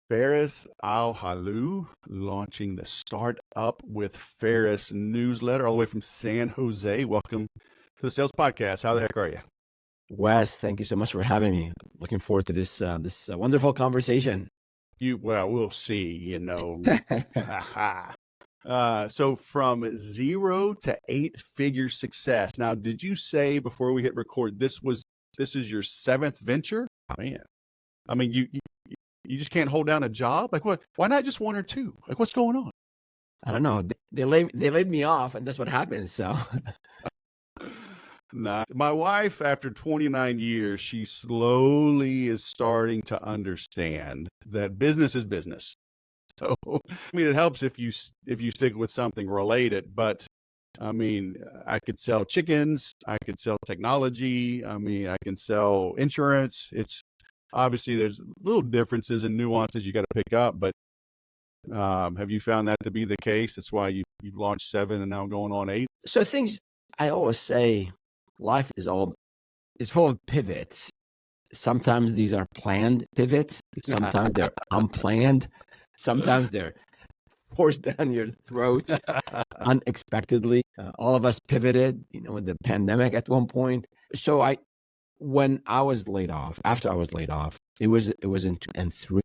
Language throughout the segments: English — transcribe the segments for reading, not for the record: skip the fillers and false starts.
Feras Alhlou launching the Start Up with Feras newsletter all the way from San Jose. Welcome to the Sales Podcast. How the heck are you? Wes, thank you so much for having me. Looking forward to this wonderful conversation. We'll see, So from 0 to 8-figure success. Now, did you say before we hit record, this is your 7th venture? Oh, man. I mean, you just can't hold down a job? Like what? Why not just 1 or 2? Like what's going on? I don't know. They laid me off, and that's what happens. So, nah. My wife, after 29 years, she slowly is starting to understand that business is business. So, I mean, it helps if you stick with something related. But I mean, I could sell chickens. I could sell technology. I mean, I can sell insurance. It's obviously there's little differences and nuances you got to pick up, but have you found that to be the case? That's why you've launched 7 and now going on 8. So I always say, life is full of pivots. Sometimes these are planned pivots. Sometimes they're unplanned. Sometimes they're forced down your throat unexpectedly. All of us pivoted, with the pandemic at one point. So when I was laid off, after I was laid off, it was in 2003.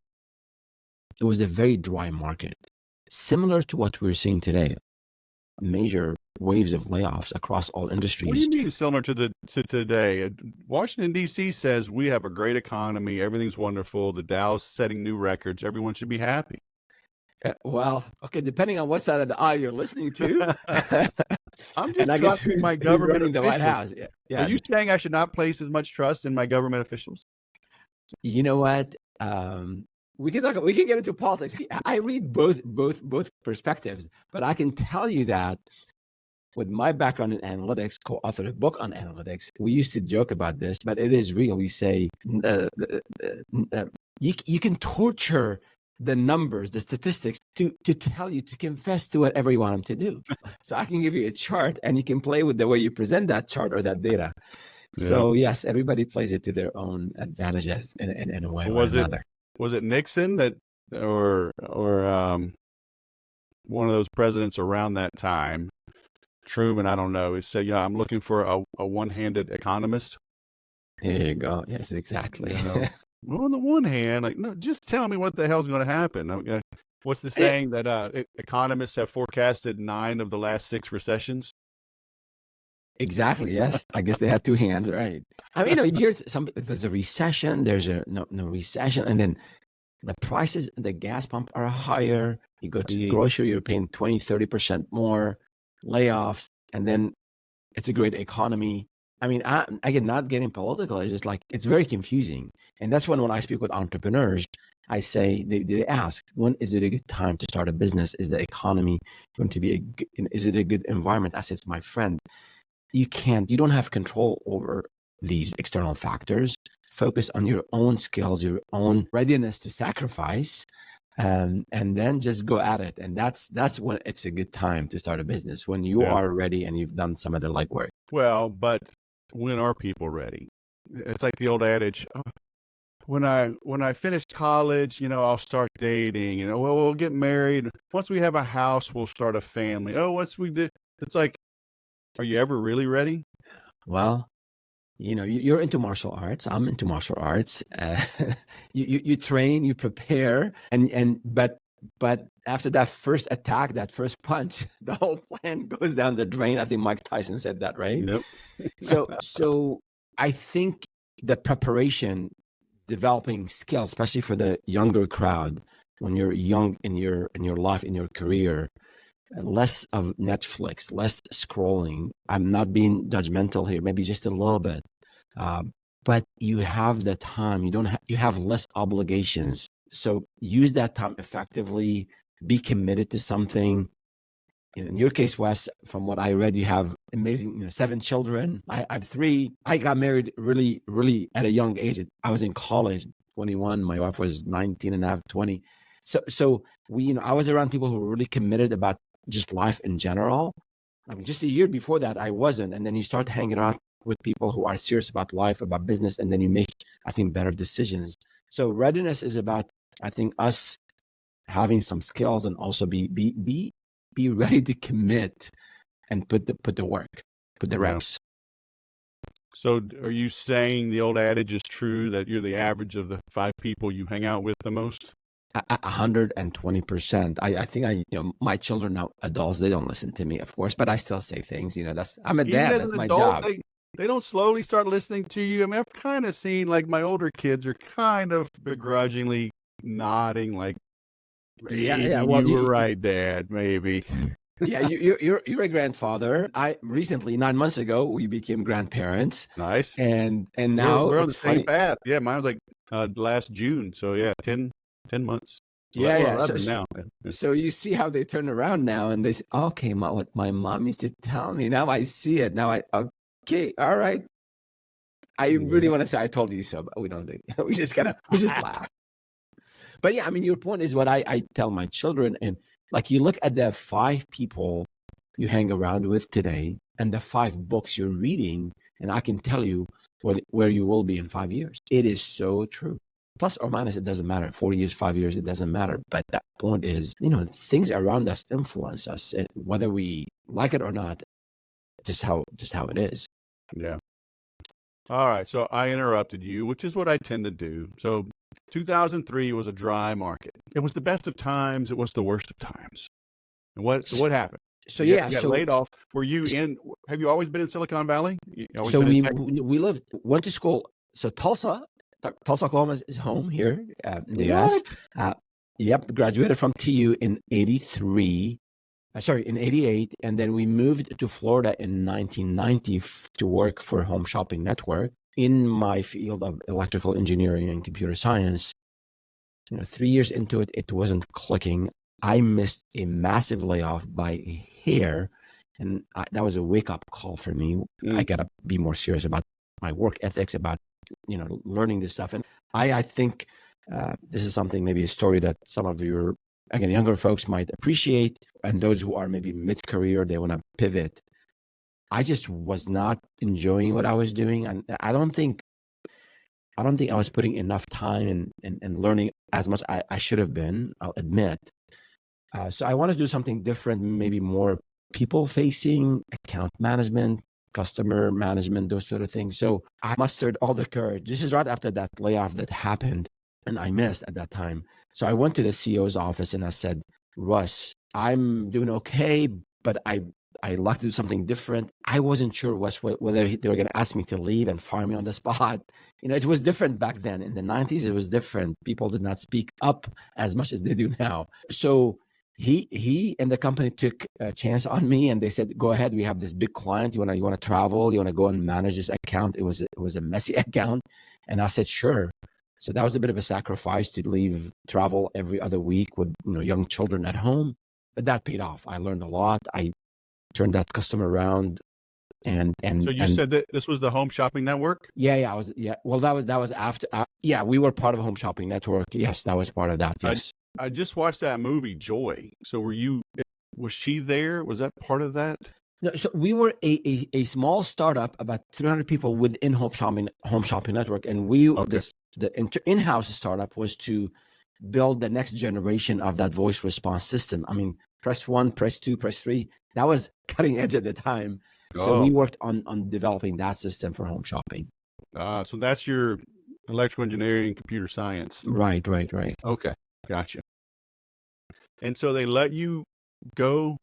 It was a very dry market, similar to what we're seeing today. Major waves of layoffs across all industries. What do you mean similar to today? Washington, D.C. says we have a great economy. Everything's wonderful. The Dow's setting new records. Everyone should be happy. Well, okay, depending on what side of the aisle you're listening to. I'm just trusting my government officials. The White House. Yeah. Are you saying I should not place as much trust in my government officials? You know what? We can get into politics. I read both perspectives, but I can tell you that with my background in analytics, co-authored a book on analytics. We used to joke about this, but it is real. We say you can torture the numbers, the statistics to tell you to confess to whatever you want them to do. So I can give you a chart and you can play with the way you present that chart or that data. Yeah. So yes, everybody plays it to their own advantages in a way or another. Was it Nixon that or one of those presidents around that time, Truman, I don't know, he said, I'm looking for a one-handed economist. There you go. Yes, exactly. Well, on the one hand, no, just tell me what the hell's going to happen. What's the saying that economists have forecasted 9 of the last 6 recessions? Exactly. Yes. I guess they had 2 hands, right? I mean, you hear there's a recession, there's no recession, and then the prices at the gas pump are higher. You go to the grocery, you're paying 20-30% more, layoffs, and then it's a great economy. I mean, again, not getting political, it's just it's very confusing. And that's when I speak with entrepreneurs, I say, they ask, when is it a good time to start a business? Is the economy going to be is it a good environment? I said, my friend, you don't have control over these external factors. Focus on your own skills, your own readiness to sacrifice, and then just go at it. And that's when it's a good time to start a business, when you are ready and you've done some of the legwork. Well, but when are people ready? It's like the old adage, when I finish college, I'll start dating, we'll get married. Once we have a house, we'll start a family. Once we do, it's like, are you ever really ready? Well, you're into martial arts. I'm into martial arts. You train, you prepare, but after that first attack, that first punch, the whole plan goes down the drain. I think Mike Tyson said that, right? Yep. So I think the preparation, developing skills, especially for the younger crowd, when you're young in your life, in your career, less of Netflix, less scrolling. I'm not being judgmental here, maybe just a little bit, but you have the time. You have less obligations. So use that time effectively. Be committed to something. In your case, Wes, from what I read, you have amazing, 7 children. I have 3. I got married really, really at a young age. I was in college, 21. My wife was 19 and a half, 20. So we, I was around people who were really committed about just life in general. I mean, just a year before that, I wasn't. And then you start hanging out with people who are serious about life, about business, and then you make, I think, better decisions. So readiness is about I think us having some skills and also be ready to commit and put the work, put the Yeah. reps. So are you saying the old adage is true that you're the average of the 5 people you hang out with the most? 120%. I think my children now adults, they don't listen to me, of course, but I still say things. I'm a Even dad. as That's an my adult, job. they don't slowly start listening to you. I mean, I've kind of seen like my older kids are kind of begrudgingly nodding, like Yeah. maybe Well, you were right, Dad. Maybe. yeah, you're a grandfather. I recently, 9 months ago, we became grandparents, Nice. and So now we're on the it's same funny. path. Yeah, mine was like last June. So yeah, 10 months. Yeah, Well, yeah. So 11 now. Yeah. so you see how they turn around now, and they say, "Okay, what my mom used to tell me. Now I see it. Now okay, all right." I really want to say I told you so, but we don't think we just laugh. But yeah, I mean, your point is what I tell my children, and like you look at the 5 people you hang around with today, and the 5 books you're reading, and I can tell you where you will be in 5 years. It is so true. Plus or minus, it doesn't matter. 40 years, 5 years, it doesn't matter. But that point is, things around us influence us, and whether we like it or not. Just how it is. Yeah. All right. So I interrupted you, which is what I tend to do. So 2003 was a dry market. It was the best of times. It was the worst of times. And what happened? So You yeah, got so laid off. Have you always been in Silicon Valley? You always so been in we tech? went to school. So Tulsa, Oklahoma is home here in the U.S. What? Yep, graduated from TU in '83. In '88, and then we moved to Florida in 1990 to work for Home Shopping Network in my field of electrical engineering and computer science. 3 years into it, it wasn't clicking. I missed a massive layoff by a hair, and that was a wake-up call for me. I got to be more serious about my work ethics, about learning this stuff. And I think this is something, maybe a story that some of your, again, younger folks might appreciate, and those who are maybe mid-career, they want to pivot. I just was not enjoying what I was doing, and I don't think I was putting enough time and learning as much I should have been, I'll admit. So I want to do something different, maybe more people-facing, account management, customer management, those sort of things. So I mustered all the courage. This is right after that layoff that happened, and I missed at that time. So I went to the CEO's office and I said, "Russ, I'm doing okay, but I'd like to do something different." I wasn't sure whether they were going to ask me to leave and fire me on the spot. It was different back then. In the 90s, it was different. People did not speak up as much as they do now. So he and the company took a chance on me, and they said, "Go ahead. We have this big client. You want to travel? You want to go and manage this account?" It was a messy account, and I said, "Sure." So that was a bit of a sacrifice to leave, travel every other week with young children at home, but that paid off. I learned a lot. I turned that customer around, and So you said that this was the Home Shopping Network? yeah. Well, that was after. We were part of Home Shopping Network. Yes, that was part of that. Yes. I just watched that movie Joy. So was she there? Was that part of that? No, so we were a small startup, about 300 people within Home Shopping Network, and the in-house startup was to build the next generation of that voice response system. I mean, press 1, press 2, press 3. That was cutting edge at the time. So we worked on developing that system for home shopping. So that's your electrical engineering and computer science. Right. Okay, gotcha. And so they let you go.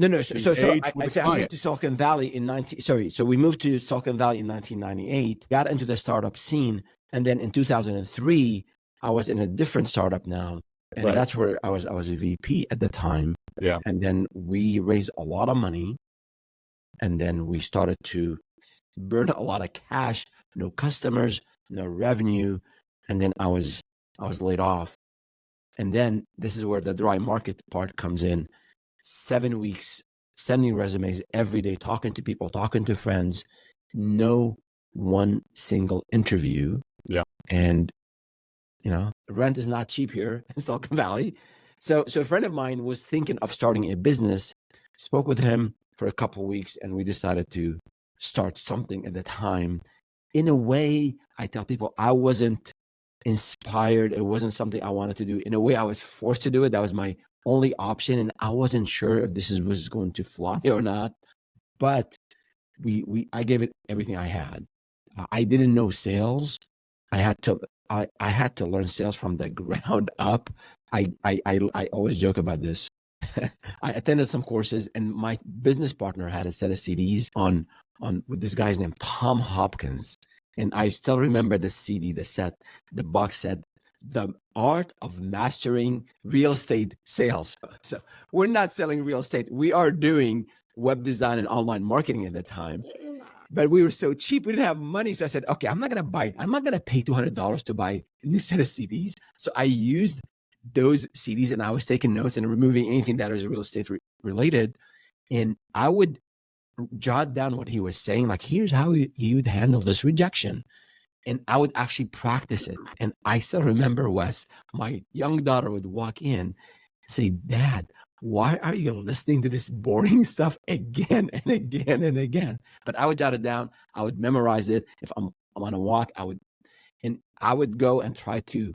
No. So I moved to Silicon Valley So we moved to Silicon Valley in 1998. Got into the startup scene, and then in 2003, I was in a different startup now, and that's where I was a VP at the time. Yeah. And then we raised a lot of money, and then we started to burn a lot of cash. No customers, no revenue, and then I was laid off. And then this is where the dry market part comes in. 7 weeks sending resumes every day, talking to people, talking to friends, no one single interview. Yeah. And rent is not cheap here in Silicon Valley. So a friend of mine was thinking of starting a business, spoke with him for a couple of weeks, and we decided to start something at the time. In a way, I tell people I wasn't inspired. It wasn't something I wanted to do. In a way, I was forced to do it. That was my only option, and I wasn't sure if was going to fly or not. But I gave it everything I had. I didn't know sales. I had to learn sales from the ground up. I always joke about this. I attended some courses, and my business partner had a set of CDs on with this guy's name, Tom Hopkins. And I still remember the CD, the box said, "The Art of Mastering Real Estate Sales." So we're not selling real estate. We are doing web design and online marketing at the time. But we were so cheap, we didn't have money. So I said, okay, I'm not going to pay $200 to buy a new set of CDs. So I used those CDs, and I was taking notes and removing anything that was real estate related. And I would jot down what he was saying, like, here's how you would handle this rejection. And I would actually practice it. And I still remember, Wes, my young daughter would walk in and say, "Dad, why are you listening to this boring stuff again and again and again?" But I would jot it down. I would memorize it. If I'm on a walk, I would go and try to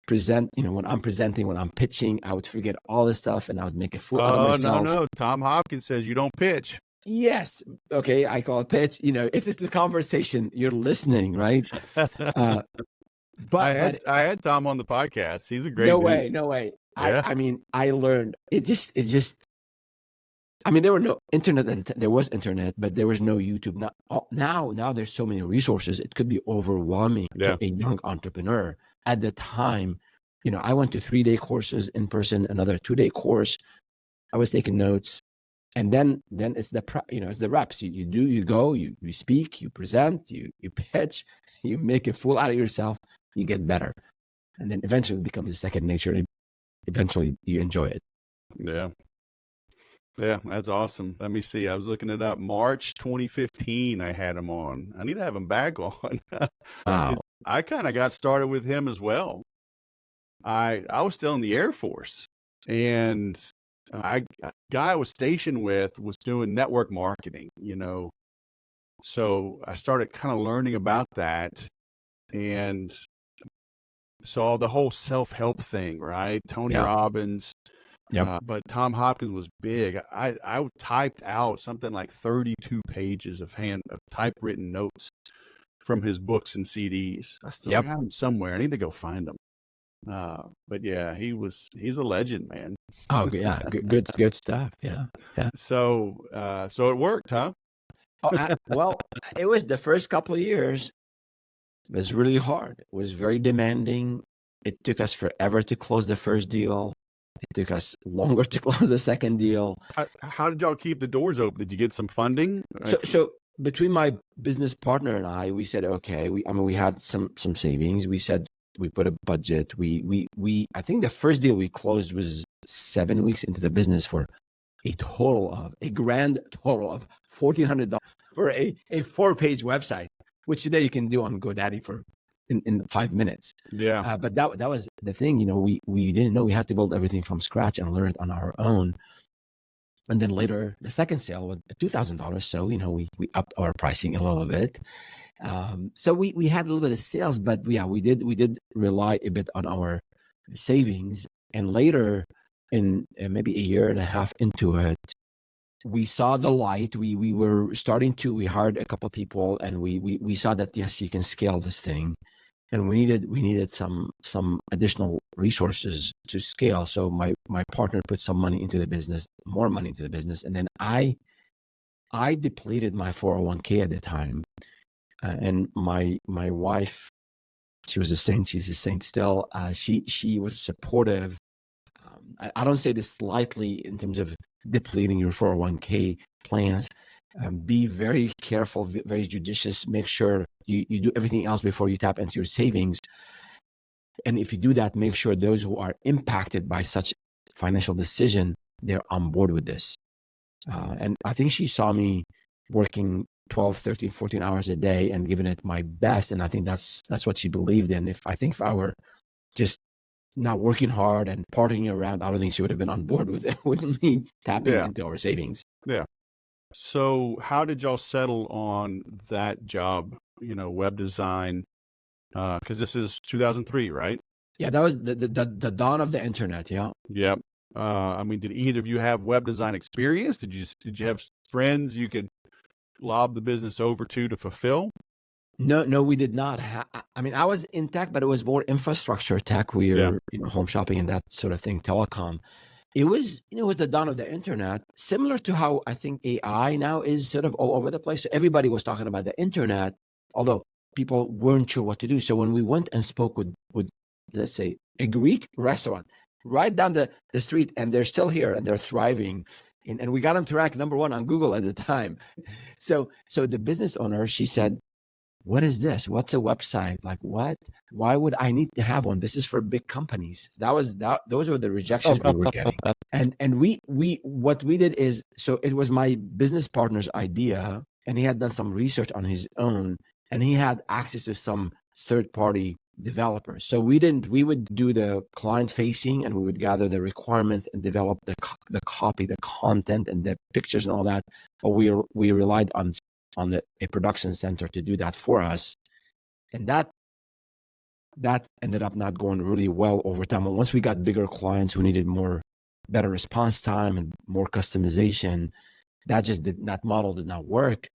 present. When I'm presenting, when I'm pitching, I would forget all this stuff, and I would make a fool out of myself. No. Tom Hopkins says you don't pitch. Yes. Okay. I call it pitch. It's a conversation. You're listening, right? But I had Tom on the podcast. He's a great dude. No way. Yeah. I learned it just, there were no internet. There was internet, but there was no YouTube. Now there's so many resources. It could be overwhelming to a young entrepreneur. At the time, I went to 3-day courses in person, another 2-day course. I was taking notes. And then it's it's the reps. You go, you speak, you present, you pitch, you make a fool out of yourself, you get better. And then eventually it becomes a second nature. And eventually you enjoy it. Yeah. Yeah, that's awesome. Let me see. I was looking it up. March 2015, I had him on. I need to have him back on. Wow. I kind of got started with him as well. I was still in the Air Force, and a guy I was stationed with was doing network marketing, so I started kind of learning about that and saw the whole self-help thing, right? Tony Robbins. Yep. But Tom Hopkins was big. I typed out something like 32 pages of typewritten notes from his books and CDs. I still got them somewhere. I need to go find them. But yeah, he's a legend, man. Oh yeah, good stuff. Yeah. So it worked, huh? Well, it was the first couple of years. It was really hard. It was very demanding. It took us forever to close the first deal. It took us longer to close the second deal. How did y'all keep the doors open? Did you get some funding? So between my business partner and I, we said, okay, we had some savings. We said, we put a budget. I think the first deal we closed was 7 weeks into the business for a grand total of $1,400 for a 4-page website, which today you can do on GoDaddy for in 5 minutes. Yeah. But that was the thing, we didn't know we had to build everything from scratch and learn it on our own. And then later, the second sale was $2,000. So, we upped our pricing a little bit. So we had a little bit of sales, but we did rely a bit on our savings. And later, in maybe a year and a half into it, we saw the light. We were starting to. We hired a couple of people, and we saw that yes, you can scale this thing. And we needed some additional resources to scale. So my partner put some money into the business, more money into the business, and then I depleted my 401k at the time. And my wife, she was a saint. She's a saint still. She was supportive. I don't say this lightly in terms of depleting your 401k plans. Be very careful, very judicious. Make sure you do everything else before you tap into your savings. And if you do that, make sure those who are impacted by such financial decision, they're on board with this. And I think she saw me working 12, 13, 14 hours a day and giving it my best. And I think that's what she believed in. If I were just not working hard and partying around, I don't think she would have been on board with me tapping into our savings. Yeah. So how did y'all settle on that job, web design? Because this is 2003, right? Yeah, that was the dawn of the internet. Yeah. Yep. I mean, did either of you have web design experience? Did you have friends you could lob the business over to fulfill? No, we did not. I mean, I was in tech, but it was more infrastructure tech. We Yeah. were, home shopping and that sort of thing, telecom. It was, it was the dawn of the internet, similar to how I think AI now is sort of all over the place. So everybody was talking about the internet, although people weren't sure what to do. So when we went and spoke with let's say, a Greek restaurant right down the street, and they're still here and they're thriving. And we got them to rank #1 on Google at the time. So the business owner, she said, what is this? What's a website? Like what? Why would I need to have one? This is for big companies. Those were the rejections we were getting. And we what we did is, so it was my business partner's idea, and he had done some research on his own, and he had access to some third-party developers. So we would do the client facing, and we would gather the requirements and develop the copy, the content, and the pictures and all that. But we relied on a production center to do that for us. And that ended up not going really well over time. And once we got bigger clients who needed better response time and more customization, that model did not work.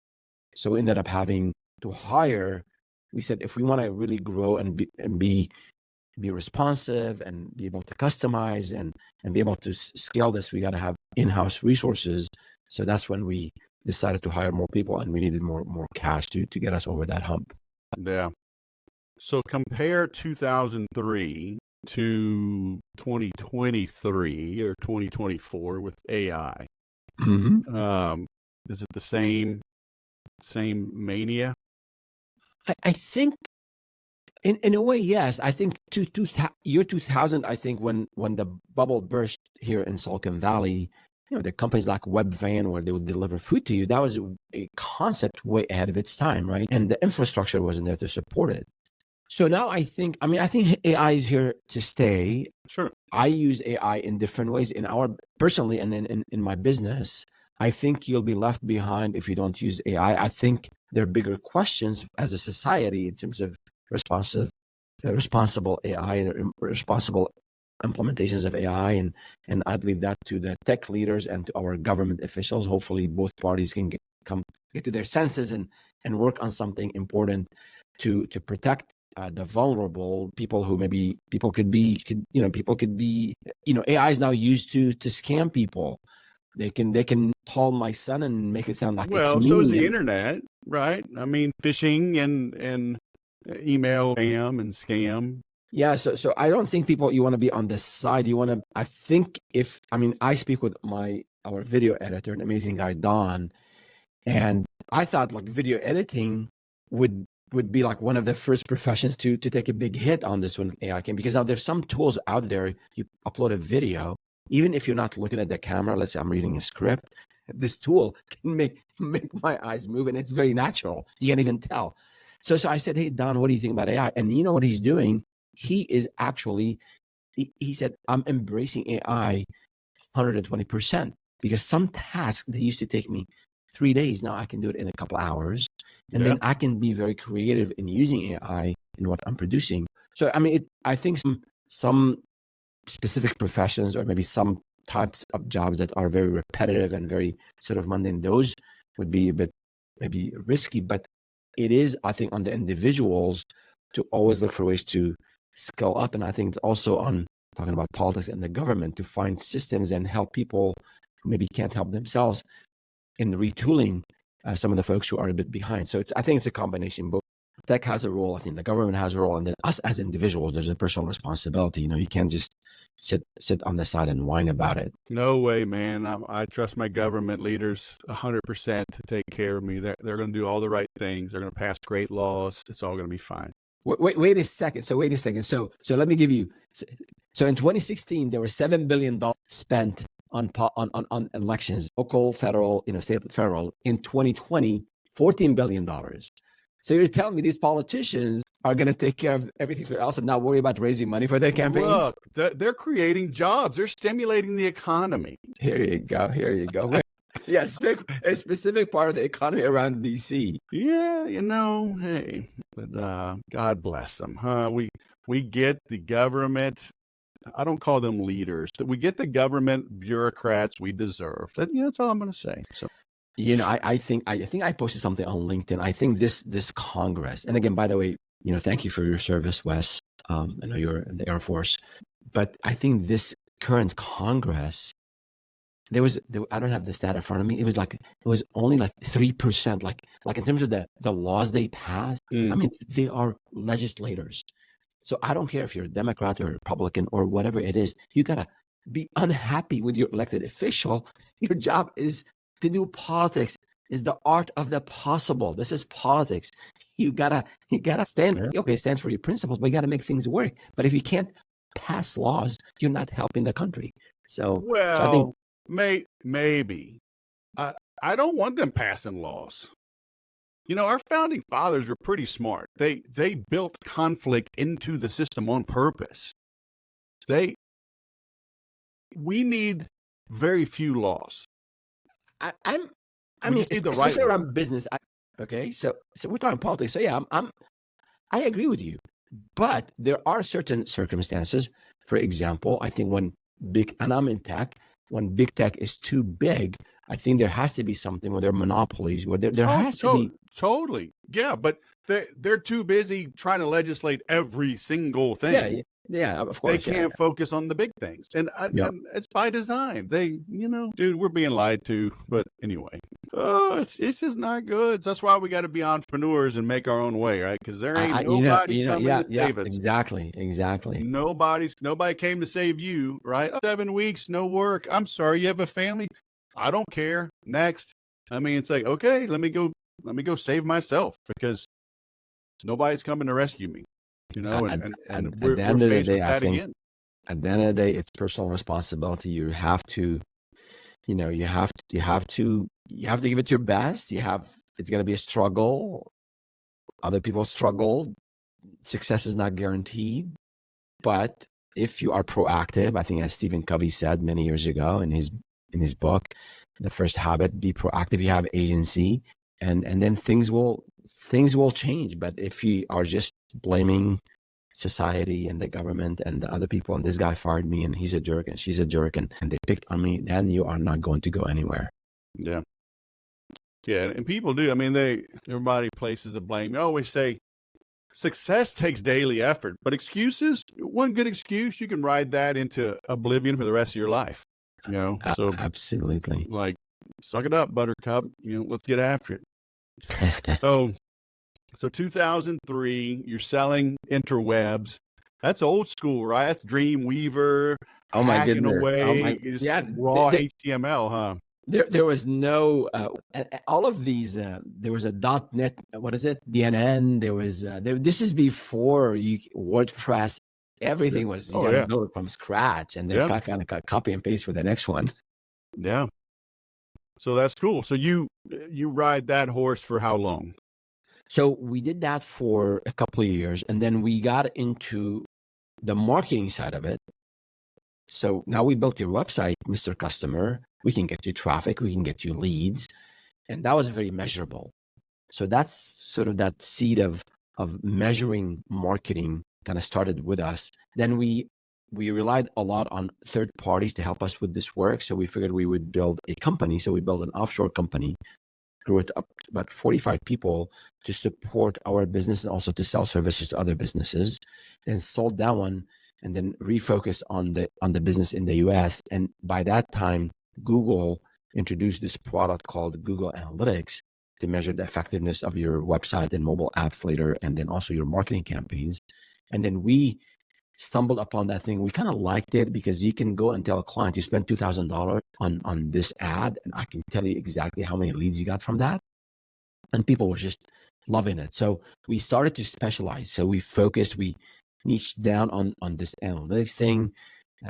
So we ended up having to hire. We said, if we want to really grow and be responsive and be able to customize and be able to scale this, we got to have in-house resources. So that's when we decided to hire more people, and we needed more cash to get us over that hump. Yeah. So compare 2003 to 2023 or 2024 with AI. Mm-hmm. Is it the same mania? I think in a way, yes. I think year 2000, I think when the bubble burst here in Silicon Valley, the companies like Webvan, where they would deliver food to you, that was a concept way ahead of its time, right? And the infrastructure wasn't there to support it. So now I think AI is here to stay. Sure. I use AI in different ways personally, and then in my business. I think you'll be left behind if you don't use AI. I think there are bigger questions as a society in terms of responsible AI and responsible implementations of AI, and I'd leave that to the tech leaders and to our government officials. Hopefully both parties can get to their senses and work on something important to protect the vulnerable people who maybe people could be AI is now used to scam people. They can call my son and make it sound like it's me. So is the internet, right? I mean, phishing and email spam and scam. Yeah, so I don't think you want to be on this side. I think I speak with our video editor, an amazing guy, Don, and I thought like video editing would be like one of the first professions to take a big hit on this when AI came, because now there's some tools out there. You upload a video, even if you're not looking at the camera. Let's say I'm reading a script, this tool can make my eyes move, and it's very natural. You can't even tell. So I said, hey, Don, what do you think about AI? And you know what he's doing? He is actually, he said, I'm embracing AI 120%, because some tasks that used to take me 3 days, now I can do it in a couple hours. And then I can be very creative in using AI in what I'm producing. So, I think some specific professions, or maybe some types of jobs that are very repetitive and very sort of mundane, those would be a bit maybe risky, but it is, I think, on the individuals to always look for ways to scale up. And I think it's also on talking about politics and the government to find systems and help people who maybe can't help themselves in retooling some of the folks who are a bit behind. So I think it's a combination. Both tech has a role, I think the government has a role, and then us as individuals, there's a personal responsibility. You can't just sit on the side and whine about it. No way, man. I trust my government leaders 100% to take care of me. They're going to do all the right things. They're going to pass great laws. It's all going to be fine. Wait a second. So let me give you. So in 2016, there were $7 billion spent on elections, local, federal, state, federal. In 2020, $14 billion. So you're telling me these politicians are going to take care of everything else and not worry about raising money for their campaigns? Look, they're creating jobs. They're stimulating the economy. Here you go. Yes, a specific part of the economy around DC. Yeah, hey, but God bless them, huh? We get the government. I don't call them leaders. That we get the government bureaucrats we deserve. That's all I'm going to say. So, I think I posted something on LinkedIn. I think this Congress, and again, by the way, thank you for your service, Wes. I know you're in the Air Force, but I think this current Congress, I don't have the stat in front of me. It was only like 3%, like in terms of the laws they passed. I mean, they are legislators. So I don't care if you're a Democrat or Republican or whatever it is, you gotta be unhappy with your elected official. Your job is to do politics, is the art of the possible. This is politics. You gotta stand for your principles, but you gotta make things work. But if you can't pass laws, you're not helping the country. So I think maybe. I don't want them passing laws. Our founding fathers were pretty smart. They built conflict into the system on purpose. We need very few laws. I mean, especially around business. Okay, so we're talking politics. So yeah, I agree with you, but there are certain circumstances. For example, I think and I'm in tech, when big tech is too big, I think there has to be something where there are monopolies, where there has to be. Totally. Yeah, but they're too busy trying to legislate every single thing. Yeah, of course. They can't focus on the big things. And it's by design. Dude, we're being lied to. But anyway, it's just not good. That's why we got to be entrepreneurs and make our own way, right? Because there ain't nobody coming to save us. Exactly. Nobody came to save you, right? 7 weeks, no work. I'm sorry, you have a family. I don't care. Next. I mean, it's like, okay, let me go save myself because nobody's coming to rescue me. At the end of the day, I think at the end of the day, it's personal responsibility. You have to, you have to give it your best. It's going to be a struggle. Other people struggle. Success is not guaranteed, but if you are proactive, I think as Stephen Covey said many years ago in his book, The First Habit, be proactive. You have agency, and then things will change. But if you are just blaming society and the government and the other people, and this guy fired me and he's a jerk and she's a jerk and they picked on me, then you are not going to go anywhere. Yeah, and people do. I mean, everybody places the blame. You always say success takes daily effort, but excuses, one good excuse, you can ride that into oblivion for the rest of your life. So absolutely, like, suck it up, Buttercup. Let's get after it. So 2003, you're selling interwebs. That's old school, right? That's Dreamweaver. Oh my goodness! Away, raw HTML, huh? There was no all of these. There was a .NET. What is it? DNN. There was. This is before WordPress. Everything was you got to build it from scratch, and then kind of copy and paste for the next one. Yeah. So that's cool. So you ride that horse for how long? So we did that for a couple of years, and then we got into the marketing side of it. So now we built your website, Mr. Customer. We can get you traffic, we can get you leads, and that was very measurable. So that's sort of that seed of measuring marketing kind of started with us. Then we relied a lot on third parties to help us with this work. So we figured we would build a company. So we built an offshore company, grew it up to about 45 people to support our business and also to sell services to other businesses, and sold that one, and then refocused on the business in the US. And by that time, Google introduced this product called Google Analytics to measure the effectiveness of your website and mobile apps later, and then also your marketing campaigns. And then we stumbled upon that thing. We kind of liked it because you can go and tell a client you spent $2,000 on this ad, and I can tell you exactly how many leads you got from that. And people were just loving it. So we started to specialize. So we focused, we niched down on this analytics thing.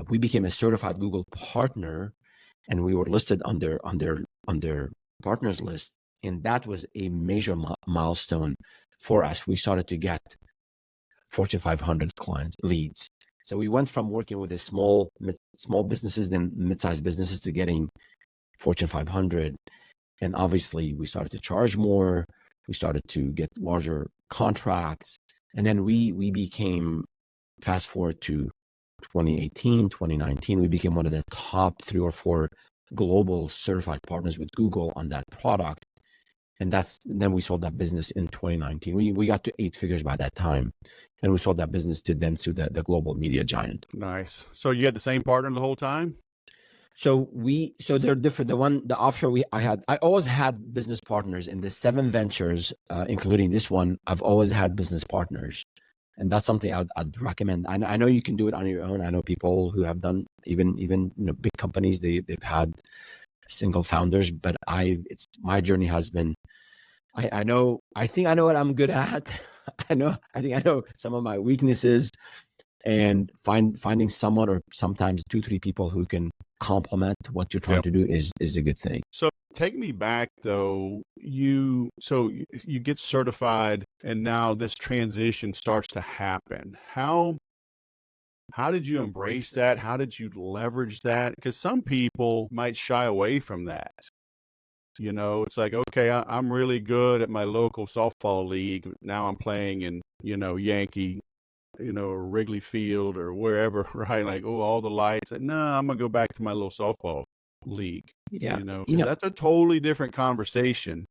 We became a certified Google partner, and we were listed on their partners list. And that was a major milestone for us. We started to get Fortune 500 clients leads. So we went from working with the small businesses, then mid-sized businesses, to getting Fortune 500. And obviously we started to charge more. We started to get larger contracts. And then we became, fast forward to 2018, 2019, we became one of the top 3 or 4 global certified partners with Google on that product. And then we sold that business in 2019. We got to 8 figures by that time. And we sold that business to the global media giant. Nice. So you had the same partner the whole time? So they're different. The offshore I always had business partners in the 7 ventures, including this one. I've always had business partners, and that's something I'd recommend. I know you can do it on your own. I know people who have done even big companies. They've had single founders, but my journey has been. I think I know what I'm good at. I think I know some of my weaknesses, and finding someone or sometimes 2-3 people who can complement what you're trying to do is a good thing. So take me back though. You get certified, and now this transition starts to happen. How did you embrace that? How did you leverage that? Because some people might shy away from that. It's like, okay, I'm really good at my local softball league. Now I'm playing in, Yankee, Wrigley Field or wherever, right? Like, oh, all the lights. No, I'm going to go back to my little softball league. Yeah. That's a totally different conversation.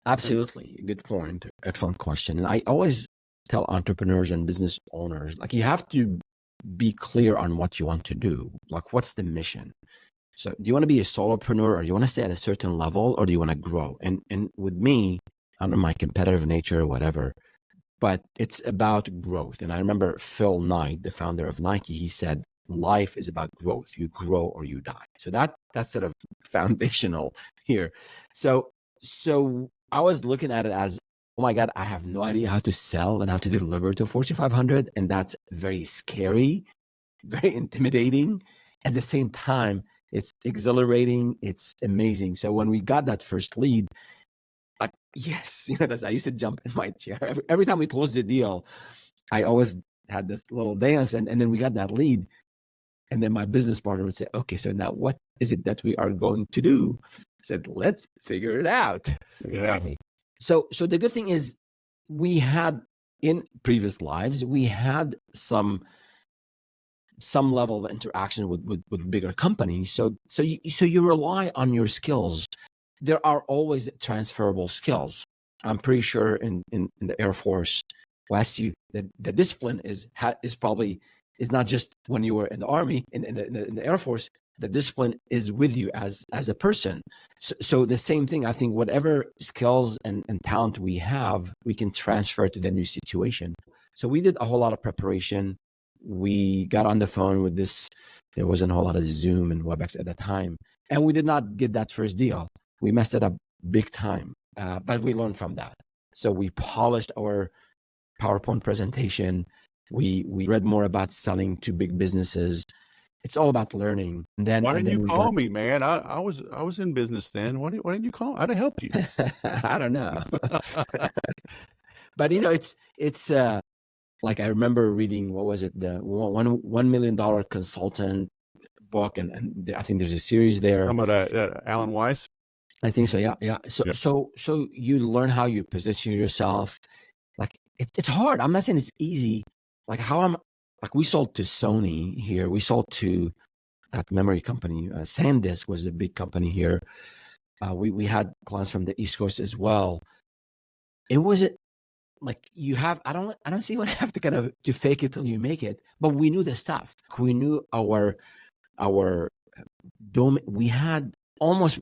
Absolutely. Good point. Excellent question. And I always tell entrepreneurs and business owners, like, you have to be clear on what you want to do. Like, what's the mission? So do you want to be a solopreneur, or do you want to stay at a certain level, or do you want to grow? And with me, I don't know, my competitive nature or whatever, but it's about growth. And I remember Phil Knight, the founder of Nike, he said, life is about growth. You grow or you die. So that's sort of foundational here. So I was looking at it as, oh my God, I have no idea how to sell and how to deliver to Fortune 500. And that's very scary, very intimidating. At the same time, it's exhilarating. It's amazing. So when we got that first lead, like, yes, I used to jump in my chair. Every time we closed the deal, I always had this little dance. And then we got that lead. And then my business partner would say, okay, so now what is it that we are going to do? I said, let's figure it out. Yeah. So the good thing is, we had, in previous lives, we had some level of interaction with bigger companies. So you rely on your skills. There are always transferable skills. I'm pretty sure in the Air Force, the discipline is not just when you were in the Army, in the Air Force. The discipline is with you as a person. So the same thing, I think, whatever skills and talent we have, we can transfer to the new situation. So we did a whole lot of preparation. We got on the phone with this. There wasn't a whole lot of Zoom and WebEx at the time. And we did not get that first deal. We messed it up big time, but we learned from that. So we polished our PowerPoint presentation. We read more about selling to big businesses. It's all about learning. And then, why didn't you call me, man? I was in business then. Why didn't you call? I'd have helped you. I don't know. But it's like, I remember reading, what was it, the $1 million consultant book, and I think there's a series there. How about Alan Weiss? I think so. Yeah. So you learn how you position yourself. Like, it's hard. I'm not saying it's easy. Like, we sold to Sony here. We sold to that memory company. SanDisk was a big company here. We had clients from the East Coast as well. It was like, I don't see what I have to kind of to fake it till you make it. But we knew the stuff. We knew our domain. We had almost,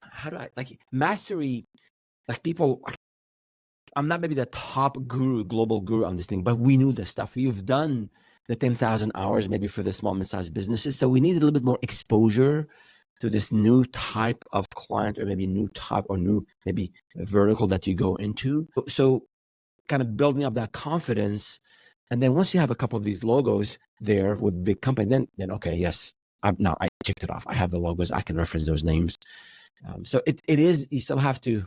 mastery. Like, people, I'm not maybe the top global guru on this thing, but we knew the stuff. We've done the 10,000 hours maybe for the small mid-sized businesses. So we needed a little bit more exposure to this new type of client, or maybe new type or new maybe vertical that you go into. So kind of building up that confidence. And then once you have a couple of these logos there with big company, then okay, yes, I checked it off. I have the logos. I can reference those names. So it is, you still have to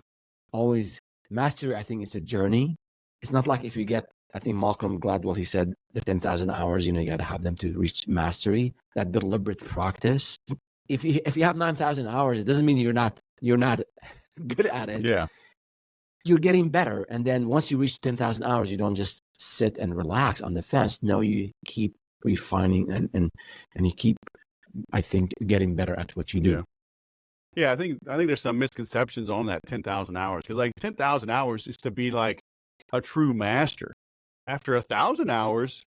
always mastery. I think it's a journey. It's not like if you get, I think Malcolm Gladwell, he said the 10,000 hours, you got to have them to reach mastery, that deliberate practice. if you have 9,000 hours, it doesn't mean you're not good at it. Yeah. You're getting better. And then once you reach 10,000 hours, you don't just sit and relax on the fence. No, you keep refining and you keep, I think, getting better at what you do. Yeah. Yeah, I think there's some misconceptions on that 10,000 hours, because like 10,000 hours is to be like a true master. After 1,000 hours,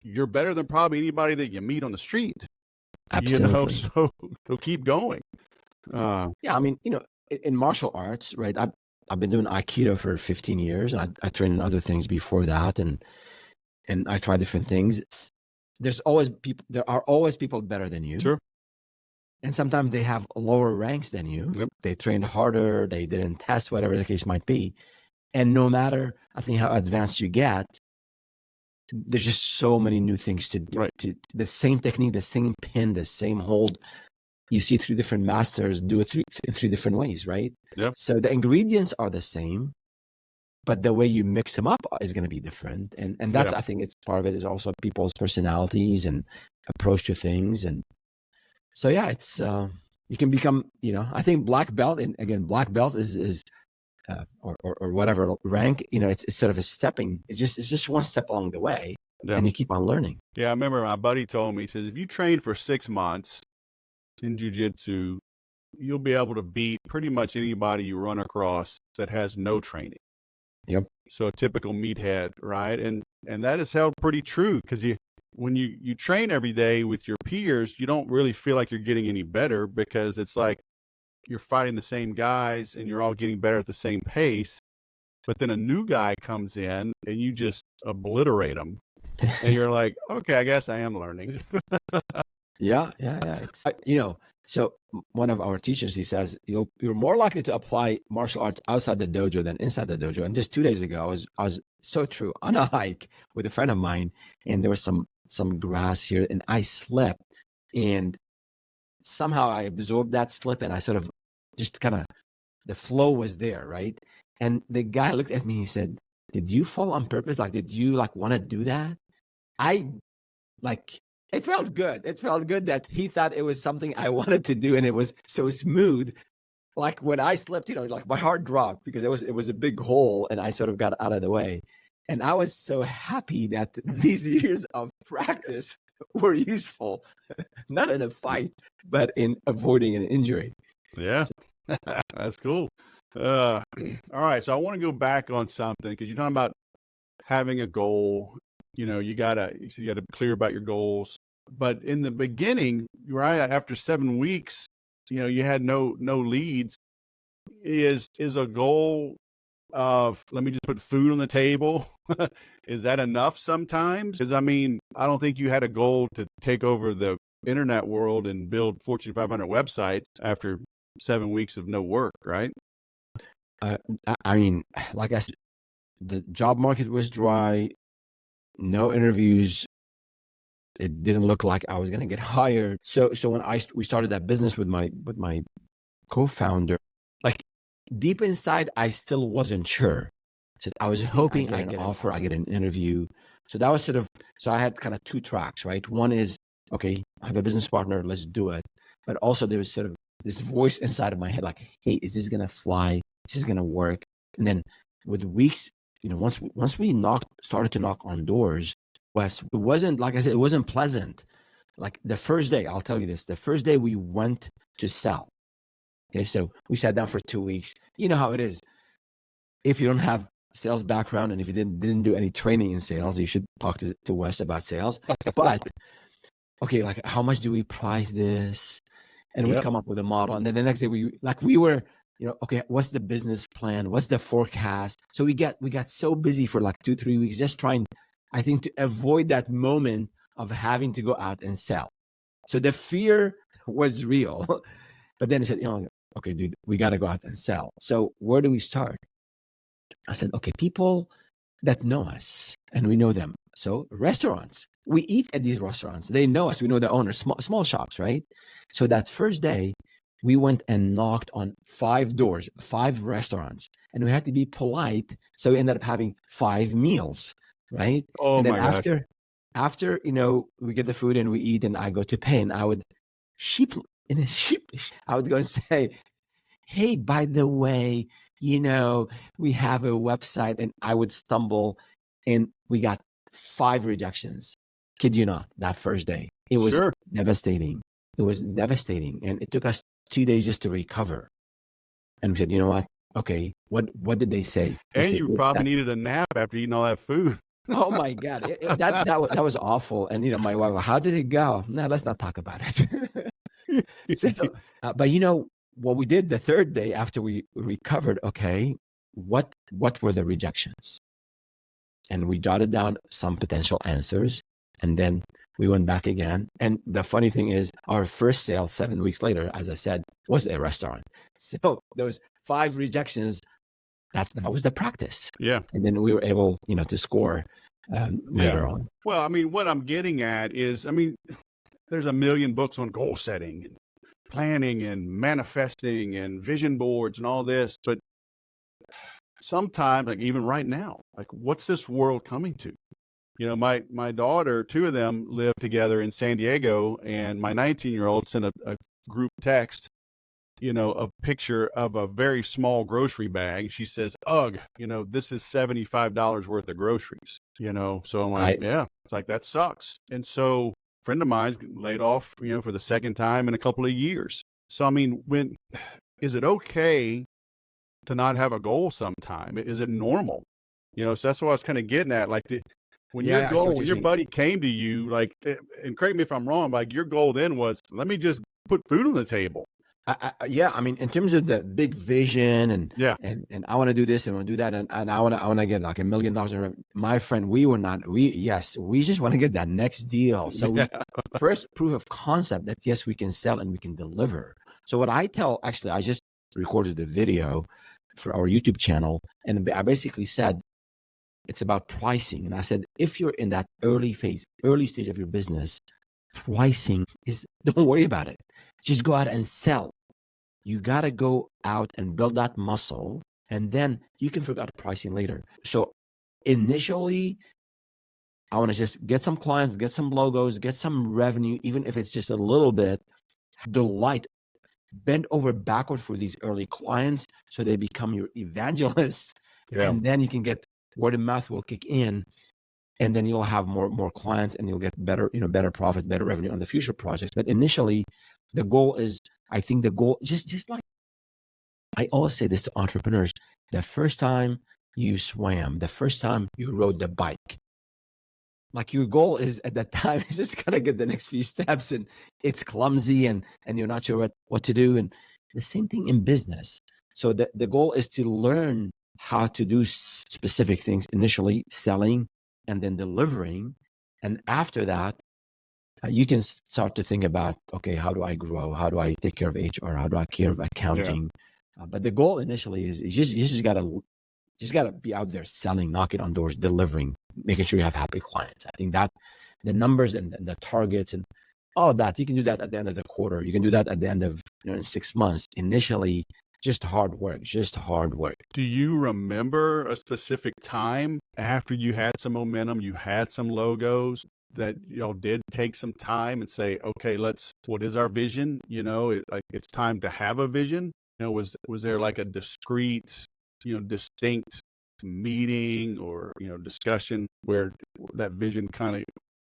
you're better than probably anybody that you meet on the street. Absolutely. So keep going. Yeah, I mean, in martial arts, right? I've been doing Aikido for 15 years, and I trained in other things before that, and I try different things. There are always people better than you. Sure. And sometimes they have lower ranks than you. Yep. They trained harder, they didn't test, whatever the case might be. And no matter, I think, how advanced you get, there's just so many new things to do. Right. To the same technique, the same pin, the same hold. You see 3 different masters do it in 3 different ways, right? Yeah. So the ingredients are the same, but the way you mix them up is going to be different. And that's, I think, it's part of it is also people's personalities and approach to things. And so, yeah, it's, you can become, I think black belt, and again, black belt is or whatever rank, it's sort of it's just one step along the way, and you keep on learning. Yeah. I remember my buddy told me, he says, if you train for 6 months in jiu-jitsu, you'll be able to beat pretty much anybody you run across that has no training. Yep. So a typical meathead, right? And that is held pretty true, because when you train every day with your peers, you don't really feel like you're getting any better, because it's like you're fighting the same guys and you're all getting better at the same pace. But then a new guy comes in and you just obliterate them. And you're like, okay, I guess I am learning. Yeah. It's, so one of our teachers, he says, you're more likely to apply martial arts outside the dojo than inside the dojo. And just 2 days ago, I was so true, on a hike with a friend of mine, and there was some grass here, and I slipped, and somehow I absorbed that slip, and I sort of just kind of, the flow was there, right? And the guy looked at me, he said, did you fall on purpose? Like, did you want to do that? It felt good. It felt good that he thought it was something I wanted to do, and it was so smooth. Like when I slipped, like my heart dropped, because it was a big hole, and I sort of got out of the way. And I was so happy that these years of practice were useful, not in a fight, but in avoiding an injury. Yeah, that's cool. All right, so I want to go back on something, because you're talking about having a goal. You gotta be clear about your goals. But in the beginning, right after 7 weeks, you had no leads. Is a goal of, let me just put food on the table? Is that enough sometimes? Because I don't think you had a goal to take over the internet world and build Fortune 500 websites after 7 weeks of no work, right? Like I said, the job market was dry, no interviews. It didn't look like I was going to get hired. So when we started that business with my co-founder, like deep inside, I still wasn't sure. So I was hoping I get an offer, I get an interview. So that was so I had kind of 2 tracks, right? One is, okay, I have a business partner, let's do it. But also there was sort of this voice inside of my head, like, hey, is this going to fly? Is this going to work? And then with weeks, once we started to knock on doors, it wasn't, like I said, it wasn't pleasant. Like the first day, I'll tell you this, the first day we went to sell. Okay, so we sat down for 2 weeks. You know how it is. If you don't have sales background, and if you didn't do any training in sales, you should talk to Wes about sales. But okay, like, how much do we price this? And we'd come up with a model. And then the next day we were, okay, what's the business plan? What's the forecast? So we got so busy for like 2-3 weeks, just trying, I think, to avoid that moment of having to go out and sell. So the fear was real. But then I said, okay, dude, we got to go out and sell. So where do we start? I said, okay, people that know us and we know them. So restaurants, we eat at these restaurants. They know us. We know the owners, small shops, right? So that first day, we went and knocked on 5 doors, 5 restaurants, and we had to be polite. So we ended up having 5 meals, right? Oh, and then my gosh. after, we get the food and we eat, and I go to pay, and I would sheep in a sheep. I would go and say, hey, by the way, we have a website, and I would stumble, and we got 5 rejections. Kid you not, that first day. It was Sure. devastating. It was devastating. And it took us 2 days just to recover. And we said, you know what? Okay, what did they say? They And said, you probably needed a nap after eating all that food. oh my God, that was awful. And my wife, how did it go? No, let's not talk about it. So, but what we did the third day after we recovered, okay, what were the rejections? And we jotted down some potential answers, and then we went back again. And the funny thing is, our first sale 7 weeks later, as I said, was a restaurant. So those 5 rejections, that was the practice. Yeah. And then we were able, to score later on. Well, I mean, what I'm getting at is, I mean, there's a million books on goal setting and planning and manifesting and vision boards and all this, but sometimes, like even right now, like what's this world coming to? My daughter, 2 of them live together in San Diego, and my 19-year-old sent a group text, a picture of a very small grocery bag. She says, ugh, this is $75 worth of groceries, so I'm like, yeah, it's like, that sucks. And so a friend of mine's laid off, for the second time in a couple of years. So, I mean, is it okay to not have a goal sometime? Is it normal? So that's what I was kind of getting at. Like when your buddy came to you, like, and correct me if I'm wrong, like your goal then was, let me just put food on the table. Yeah, I mean, in terms of the big vision and I want to do this and I want to do that, and I want to get like $1 million. My friend, we just want to get that next deal. So we first proof of concept that yes, we can sell and we can deliver. So what I I just recorded a video for our YouTube channel, and I basically said it's about pricing. And I said, if you're in that early stage of your business, pricing don't worry about it. Just go out and sell. You got to go out and build that muscle, and then you can figure out pricing later. So initially, I want to just get some clients, get some logos, get some revenue, even if it's just a little bit. Delight, bend over backward for these early clients so they become your evangelists. Yeah. And then you can get word of mouth will kick in, and then you'll have more clients, and you'll get better, better profit, better revenue on the future projects. But initially, the goal is, I think the goal, just like I always say this to entrepreneurs, the first time you swam, the first time you rode the bike, like your goal is at that time is just gotta get the next few steps, and it's clumsy and you're not sure what to do. And the same thing in business. So the goal is to learn how to do specific things, initially selling and then delivering. And after that, you can start to think about, okay, how do I grow? How do I take care of HR? How do I take care of accounting? Yeah. But the goal initially is you just gotta be out there selling, knocking on doors, delivering, making sure you have happy clients. I think that the numbers and the targets and all of that, you can do that at the end of the quarter. You can do that at the end of in 6 months. Initially, just hard work. Do you remember a specific time after you had some momentum, you had some logos, that y'all did take some time and say, okay, what is our vision? It's time to have a vision. Was there like a discrete, distinct meeting or, discussion where that vision kind of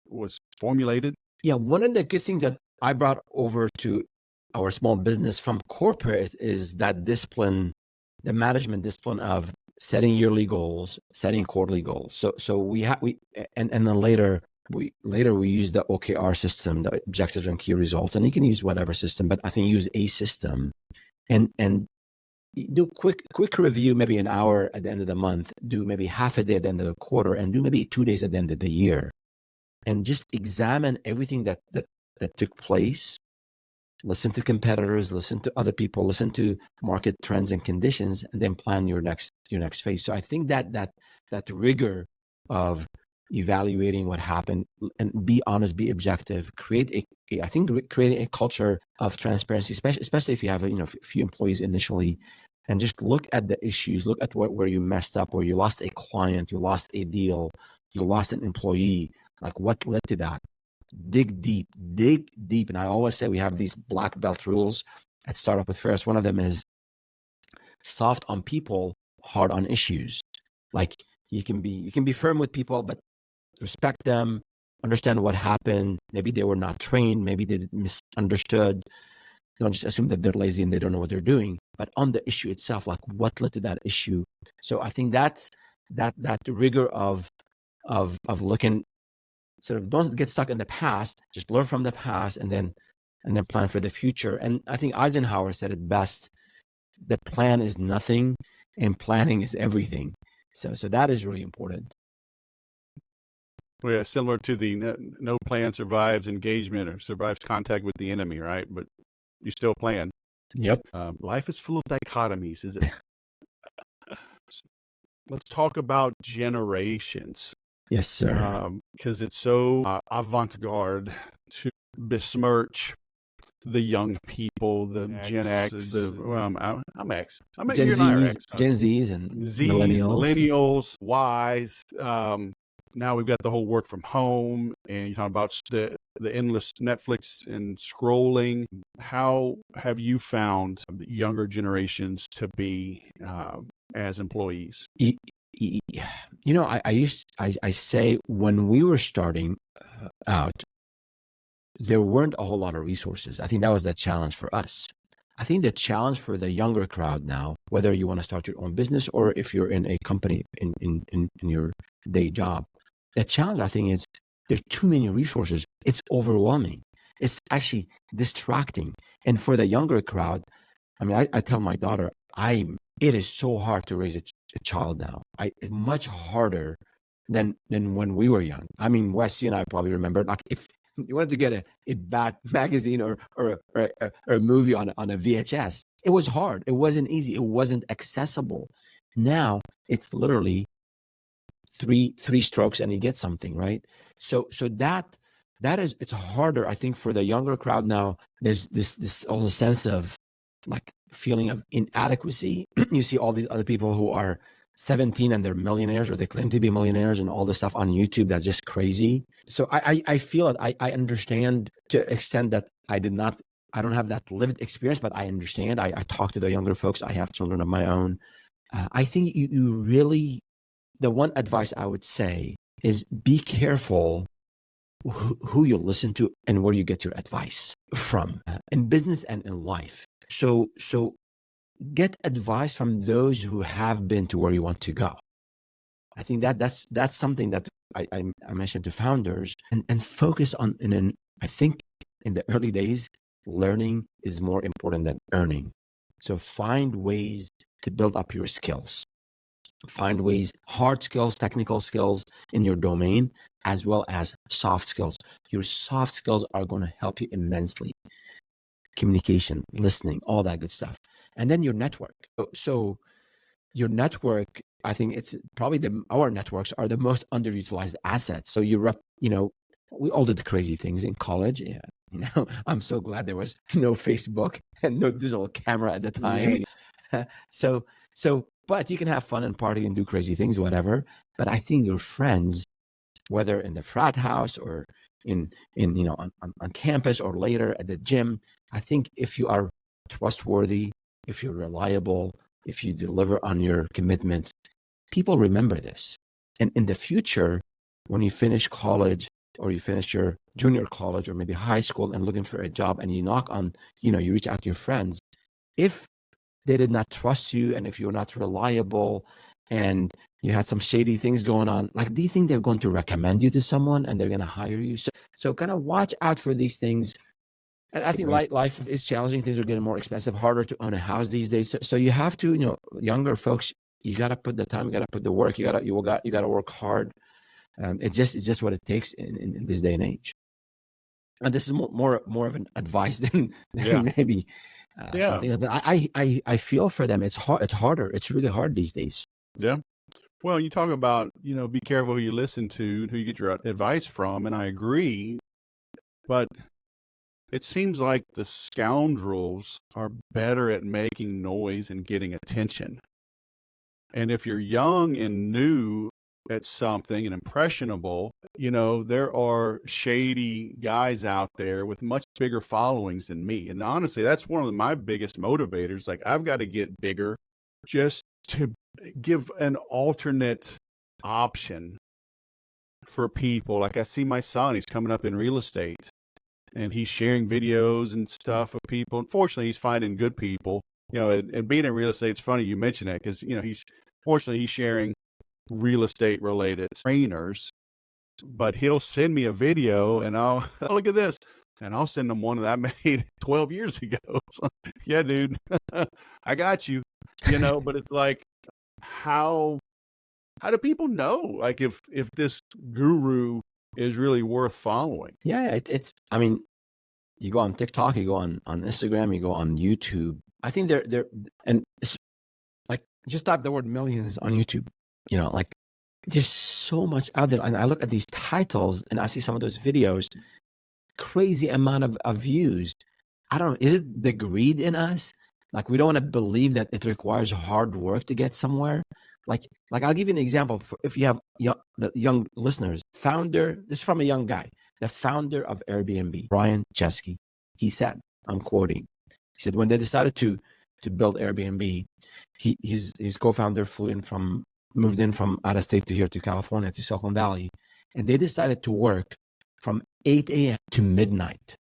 was formulated? Yeah. One of the good things that I brought over to our small business from corporate is that discipline, the management discipline of setting yearly goals, setting quarterly goals. So and then later we use the OKR system, the objectives and key results, and you can use whatever system, but I think use a system and do quick review, maybe an hour at the end of the month, do maybe half a day at the end of the quarter, and do maybe 2 days at the end of the year, and just examine everything that took place. Listen to competitors, listen to other people, listen to market trends and conditions, and then plan your next phase. So I think that rigor of evaluating what happened and be honest, be objective, creating a culture of transparency, especially if you have a few employees initially, and just look at the issues, look at where you messed up, where you lost a client, you lost a deal, you lost an employee, like what led to that. dig deep, dig deep. And I always say we have these black belt rules at Startup with Feras. One of them is soft on people, hard on issues. Like you can be firm with people, but respect them, understand what happened. Maybe they were not trained, maybe they misunderstood. Don't just assume that they're lazy and they don't know what they're doing. But on the issue itself, like what led to that issue. So I think that's that rigor of looking, sort of don't get stuck in the past, just learn from the past and then plan for the future. And I think Eisenhower said it best: the plan is nothing and planning is everything. So that is really important. Well, yeah, similar to the no plan survives engagement or survives contact with the enemy, right? But you still plan. Yep. Life is full of dichotomies, is it? Let's talk about generations. Yes, sir. Because it's so avant-garde to besmirch the young people, the Gen X, I'm X. I mean, Gen you and I are X. Zs, Gen Zs and millennials, Ys. Now we've got the whole work from home, and you're talking about the endless Netflix and scrolling. How have you found younger generations to be as employees? I say when we were starting out, there weren't a whole lot of resources. I think that was the challenge for us. I think the challenge for the younger crowd now, whether you want to start your own business or if you're in a company in your day job, the challenge I think is there's too many resources. It's overwhelming. It's actually distracting. And for the younger crowd, I mean, I tell my daughter, it is so hard to raise a child now. It's much harder than when we were young. I mean, Wesley and I probably remember, like if you wanted to get a bad magazine or a movie on a VHS, it was hard. It wasn't easy. It wasn't accessible. Now it's literally three strokes and you get something, right? So that is, it's harder, I think, for the younger crowd now. There's this whole sense of like feeling of inadequacy. You see all these other people who are 17 and they're millionaires or they claim to be millionaires and all this stuff on YouTube that's just crazy. So I feel it. I understand to an extent that I don't have that lived experience, but I understand. I talk to the younger folks. I have children of my own. I think you really, the one advice I would say is be careful who you listen to and where you get your advice from in business and in life. So get advice from those who have been to where you want to go. I think that's something that I mentioned to founders and focus on. I think in the early days, learning is more important than earning. So find ways to build up your skills. Find ways, hard skills, technical skills in your domain, as well as soft skills. Your soft skills are going to help you immensely. Communication, listening, all that good stuff. And then your network. So your network, I think it's probably our networks are the most underutilized assets. So we all did crazy things in college. Yeah. I'm so glad there was no Facebook and no digital camera at the time. But you can have fun and party and do crazy things, whatever. But I think your friends, whether in the frat house or on campus or later at the gym, I think if you are trustworthy, if you're reliable, if you deliver on your commitments, people remember this. And in the future, when you finish college or you finish your junior college or maybe high school and looking for a job and you knock on, you reach out to your friends, if they did not trust you and if you're not reliable and you had some shady things going on, like, do you think they're going to recommend you to someone and they're going to hire you? So kind of watch out for these things. And I think life is challenging. Things are getting more expensive, harder to own a house these days. So you have to, younger folks, you got to put the time, you got to put the work, you got to work hard. It's just what it takes in this day and age. And this is more of an advice than maybe something. But I feel for them. It's hard. It's harder. It's really hard these days. Yeah. Well, you talk about, be careful who you listen to, who you get your advice from, and I agree. But it seems like the scoundrels are better at making noise and getting attention. And if you're young and new, at something and impressionable, there are shady guys out there with much bigger followings than me. And honestly, that's one of my biggest motivators. Like, I've got to get bigger just to give an alternate option for people. Like, I see my son, he's coming up in real estate and he's sharing videos and stuff of people. Unfortunately, he's finding good people, and being in real estate, it's funny you mention that because, he's sharing real estate related trainers, but he'll send me a video and I'll look at this and I'll send him one that I made 12 years ago. So, yeah, dude, I got you, but it's like, how do people know, like, if this guru is really worth following? Yeah, I mean, you go on TikTok, you go on Instagram, you go on YouTube. I think they're and it's like, just type the word millions on YouTube. Like, there's so much out there. And I look at these titles and I see some of those videos, crazy amount of views. I don't know, is it the greed in us? Like, we don't want to believe that it requires hard work to get somewhere. Like I'll give you an example. If you have the young listeners, this is from a young guy, the founder of Airbnb, Brian Chesky. He said, I'm quoting, he said, when they decided to build Airbnb, his co-founder moved in from out of state to here to California, to Silicon Valley. And they decided to work from 8 a.m. to midnight,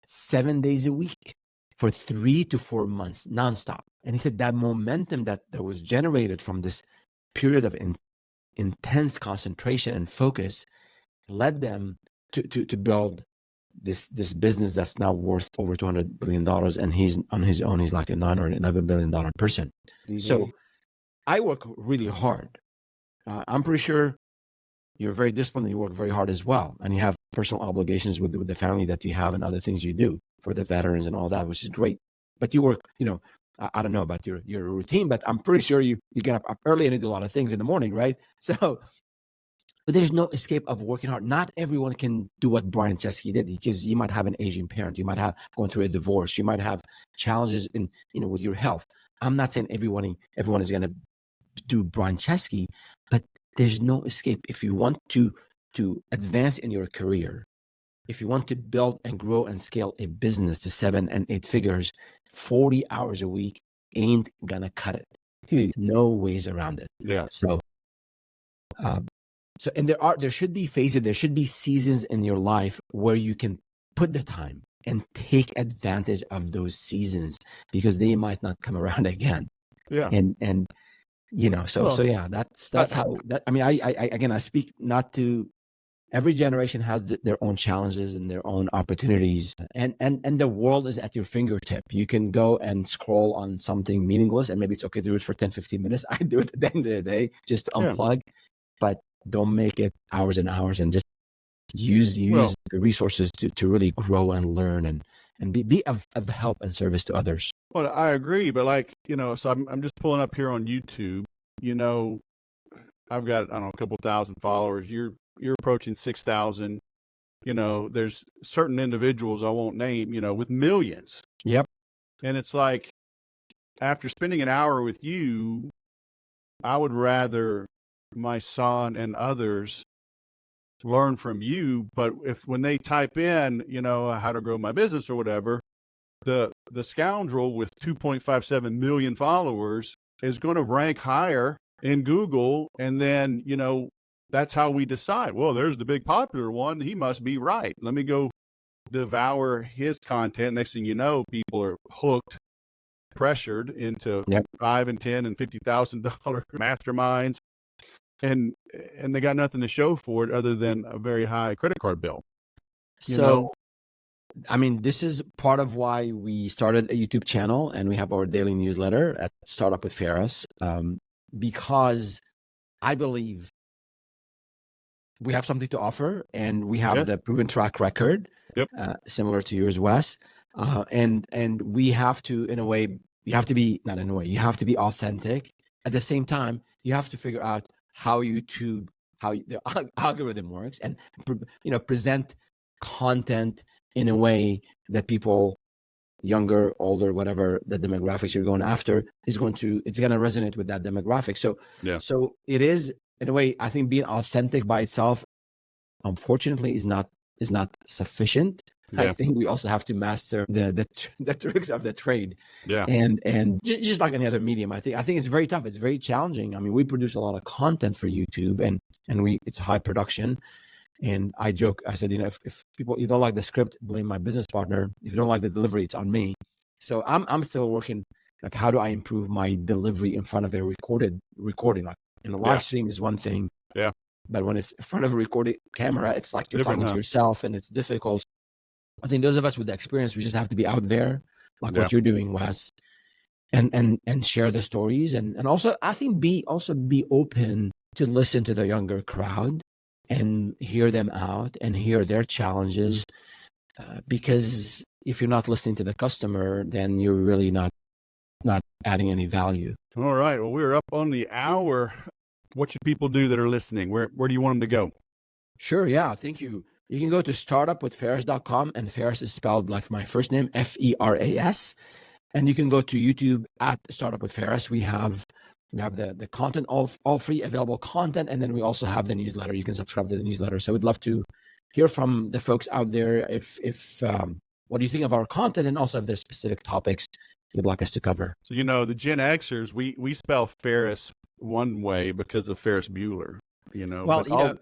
7 days a week for 3 to 4 months, nonstop. And he said that momentum that was generated from this period of intense concentration and focus led them to build this business that's now worth over $200 billion. And he's on his own, he's like a $9 or $11 billion person. Mm-hmm. So I work really hard. I'm pretty sure you're very disciplined and you work very hard as well. And you have personal obligations with the family that you have and other things you do for the veterans and all that, which is great. But you work, I don't know about your routine, but I'm pretty sure you get up early and you do a lot of things in the morning, right? So, but there's no escape of working hard. Not everyone can do what Brian Chesky did, because you might have an aging parent, you might have going through a divorce, you might have challenges in, with your health. I'm not saying everyone is going to do Brian Chesky, but there's no escape. If you want to advance in your career, if you want to build and grow and scale a business to 7 and 8 figures, 40 hours a week ain't gonna cut it. No ways around it. Yeah. So and there should be phases, there should be seasons in your life where you can put the time and take advantage of those seasons, because they might not come around again. Yeah. And so yeah, that's how that. I mean, I again, I speak not to. Every generation has their own challenges and their own opportunities, and the world is at your fingertip. You can go and scroll on something meaningless, and maybe it's okay to do it for 10, 15 minutes. I do it at the end of the day, just to unplug, but don't make it hours and hours, and just use the resources to really grow and learn and be of help and service to others. Well, I agree, but so I'm just pulling up here on YouTube. I've got, I don't know, a couple thousand followers. You're approaching 6,000. There's certain individuals I won't name, with millions. Yep. And it's like, after spending an hour with you, I would rather my son and others learn from you. But when they type in, how to grow my business or whatever, the scoundrel with 2.57 million followers is going to rank higher in Google. And then, that's how we decide, well, there's the big popular one, he must be right. Let me go devour his content. Next thing you know, people are hooked, pressured into $5 and $10 and $50,000 masterminds, and they got nothing to show for it other than a very high credit card bill. I mean, this is part of why we started a YouTube channel and we have our daily newsletter at Startup with Feras, because I believe we have something to offer, and we have the proven track record, similar to yours, Wes. And we have to, in a way, you have to be authentic. At the same time, you have to figure out how the algorithm works, and present content in a way that people, younger, older, whatever the demographics you're going after, it's going to resonate with that demographic. So it is in a way, I think being authentic by itself, unfortunately, is not sufficient. I Yeah. think we also have to master the tricks of the trade. Yeah. And just like any other medium, I think it's very tough. It's very challenging. I mean, we produce a lot of content for YouTube, and it's high production. And I joke, I said, if people, you don't like the script, blame my business partner. If you don't like the delivery, it's on me. So I'm still working, like, how do I improve my delivery in front of a recording? Like, in a live stream is one thing. Yeah. But when it's in front of a recorded camera, it's like you're talking to yourself, and it's difficult. I think those of us with the experience, we just have to be out there, like what you're doing, Wes, and share the stories. And also, I think be open to listen to the younger crowd and hear them out and hear their challenges. Because if you're not listening to the customer, then you're really not adding any value. All right. Well, we're up on the hour. What should people do that are listening? Where do you want them to go? Sure. Yeah. Thank you. You can go to startupwithferas.com, and Feras is spelled like my first name, Feras. And you can go to YouTube at Startup with Feras. We have the content, all free available content, and then we also have the newsletter. You can subscribe to the newsletter. So we'd love to hear from the folks out there if what do you think of our content, and also if there's specific topics you'd like us to cover. So, the Gen Xers, we spell Ferris one way because of Ferris Bueller, Well,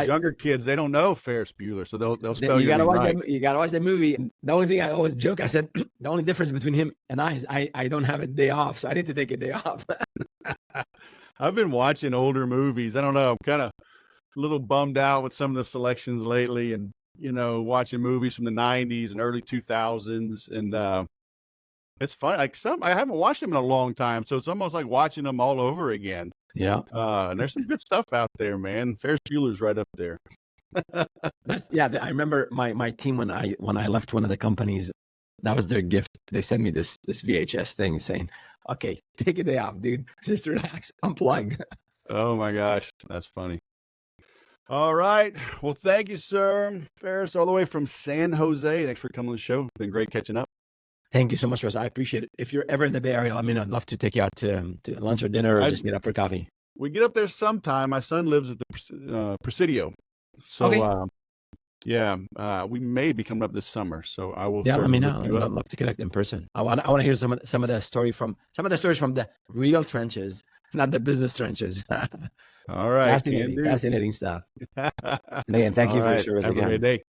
younger kids, they don't know Ferris Bueller, so they'll spell you gotta watch right. You gotta watch the movie. And the only thing I always joke, I said, the only difference between him and I is I don't have a day off, so I need to take a day off. I've been watching older movies. I don't know. I'm kind of a little bummed out with some of the selections lately, and watching movies from the 90s and early 2000s, and it's fun. Like I haven't watched them in a long time, so it's almost like watching them all over again. Yeah. And there's some good stuff out there, man. Ferris Bueller's right up there. I remember my team when I left one of the companies, that was their gift. They sent me this VHS thing saying, "Okay, take a day off, dude. Just relax, unplug." Oh my gosh, that's funny. All right. Well, thank you, sir. Feras, all the way from San Jose. Thanks for coming on the show. It's been great catching up. Thank you so much, Russ. I appreciate it. If you're ever in the Bay Area, let me know. I'd love to take you out to lunch or dinner, or just meet up for coffee. We get up there sometime. My son lives at the Presidio. So, we may be coming up this summer. So I will. Yeah, let me know. I'd love to connect in person. I want to hear some of the stories from the real trenches, not the business trenches. All right. Fascinating stuff. Man, thank you for your service again. Have a great day.